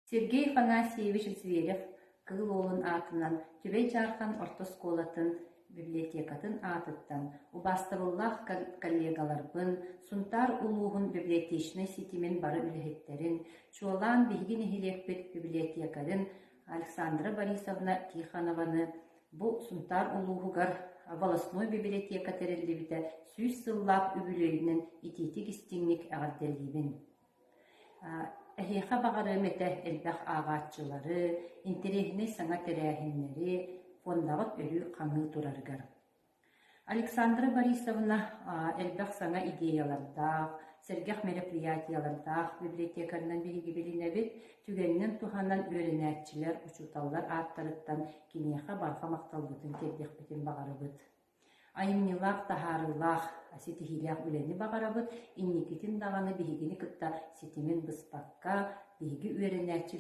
Сергей Афанасьевич Зверев кыл олын атынан түбей жархан ортосколатын библиотекатын атыттан убастыбыллах коллегаларбын сунтар улуғын библиотечный сетимен бары үлехеттерин чуолан бигин эхилеппит библиотекарын Александра Борисовна Тихонованы бу сунтар улуғыгар волостной библиотека терелибите сүйс сыллап үбүлөйүнен ититик истиңник ағадделибин. Эхеха бағары мете элбэх ағатчылары, интерехіне саңа терәхиннери, фондағыт өрі қаңы тураргар. Александра Борисовна элбэх саңа идеялардақ, сергех мероприятиялардақ библиотекарынан бириги билинебит, түгеннен туханан өренәтчилер, учуталлар аттарыттан кинеха барха мақталбытын кердех бітін бағарыбыт. Айыннилақ тахарылақ сетихилях үлені бағарабыт, инникитин дағаны бігігіні кытта сетимен бұспаққа, бігі өренәтчил